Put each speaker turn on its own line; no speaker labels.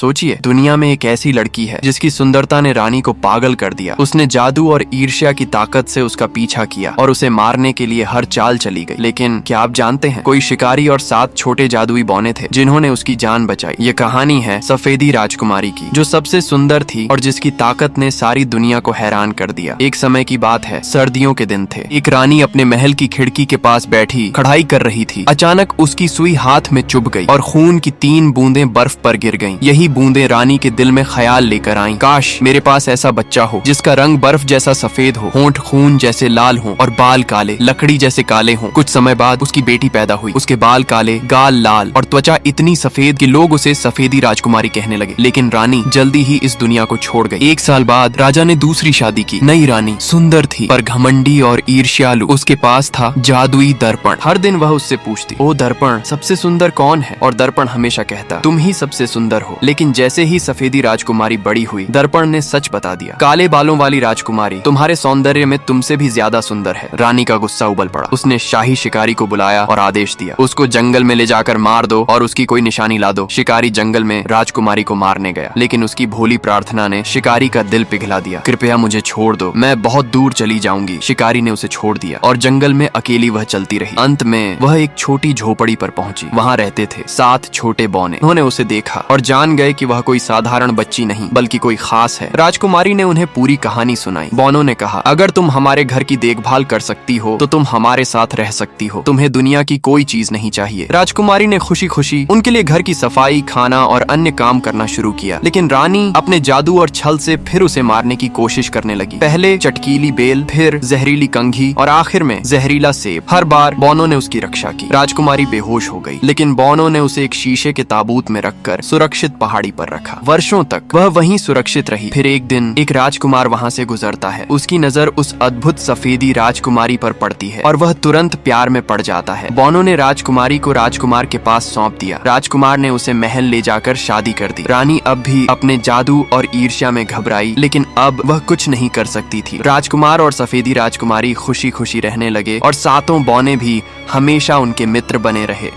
सोचिए, दुनिया में एक ऐसी लड़की है जिसकी सुंदरता ने रानी को पागल कर दिया। उसने जादू और ईर्ष्या की ताकत से उसका पीछा किया और उसे मारने के लिए हर चाल चली गई। लेकिन क्या आप जानते हैं, कोई शिकारी और 7 छोटे जादुई बौने थे जिन्होंने उसकी जान बचाई। ये कहानी है सफेदी राजकुमारी की, जो सबसे सुंदर थी और जिसकी ताकत ने सारी दुनिया को हैरान कर दिया। एक समय की बात है, सर्दियों के दिन थे। एक रानी अपने महल की खिड़की के पास बैठी कढ़ाई कर रही थी। अचानक उसकी सुई हाथ में चुभ गई और खून की 3 बूंदें बर्फ पर गिर गईं। यही बूंदें रानी के दिल में ख्याल लेकर आईं, काश मेरे पास ऐसा बच्चा हो जिसका रंग बर्फ जैसा सफेद हो, होंठ खून जैसे लाल हो और बाल काले लकड़ी जैसे काले हो। कुछ समय बाद उसकी बेटी पैदा हुई। उसके बाल काले, गाल लाल और त्वचा इतनी सफेद कि लोग उसे सफेदी राजकुमारी कहने लगे। लेकिन रानी जल्दी ही इस दुनिया को छोड़ गई। 1 साल बाद राजा ने दूसरी शादी की। नई रानी सुंदर थी पर घमंडी और ईर्ष्यालु। उसके पास था जादुई दर्पण। हर दिन वह उससे पूछती, ओ दर्पण, सबसे सुंदर कौन है? और दर्पण हमेशा कहता, तुम ही सबसे सुंदर हो। लेकिन जैसे ही सफेदी राजकुमारी बड़ी हुई, दर्पण ने सच बता दिया, काले बालों वाली राजकुमारी तुम्हारे सौंदर्य में तुमसे भी ज्यादा सुंदर है। रानी का गुस्सा उबल पड़ा। उसने शाही शिकारी को बुलाया और आदेश दिया, उसको जंगल में ले जाकर मार दो और उसकी कोई निशानी ला दो। शिकारी जंगल में राजकुमारी को मारने गया, लेकिन उसकी भोली प्रार्थना ने शिकारी का दिल पिघला दिया। कृपया मुझे छोड़ दो, मैं बहुत दूर चली जाऊंगी। शिकारी ने उसे छोड़ दिया और जंगल में अकेली वह चलती रही। अंत में वह एक छोटी झोपड़ी पर पहुंची। वहां रहते थे 7 छोटे बौने। उन्होंने उसे देखा और जान गए कि वह कोई साधारण बच्ची नहीं बल्कि कोई खास है। राजकुमारी ने उन्हें पूरी कहानी सुनाई। बौनों ने कहा, अगर तुम हमारे घर की देखभाल कर सकती हो तो तुम हमारे साथ रह सकती हो। तुम्हें दुनिया की कोई चीज नहीं चाहिए। राजकुमारी ने खुशी खुशी उनके लिए घर की सफाई, खाना और अन्य काम करना शुरू किया। लेकिन रानी अपने जादू और छल से फिर उसे मारने की कोशिश करने लगी। पहले चटकीली बेल, फिर जहरीली कंघी और आखिर में जहरीला सेब। हर बार बौनों ने उसकी रक्षा की। राजकुमारी बेहोश हो गई, लेकिन बौनों ने उसे एक शीशे के ताबूत में रखकर सुरक्षित पहाड़ी पर रखा। वर्षों तक वह वहीं सुरक्षित रही। फिर एक दिन एक राजकुमार वहां से गुजरता है। उसकी नजर उस अद्भुत सफेदी राजकुमारी पर पड़ती है और वह तुरंत प्यार में पड़ जाता है। बौनों ने राजकुमारी को राजकुमार के पास सौंप दिया। राजकुमार ने उसे महल ले जाकर शादी कर दी। रानी अब भी अपने जादू और ईर्ष्या में घबराई, लेकिन अब वह कुछ नहीं कर सकती थी। राजकुमार और सफेदी राजकुमारी खुशी खुशी रहने लगे और 7 बौने भी हमेशा उनके मित्र बने रहे।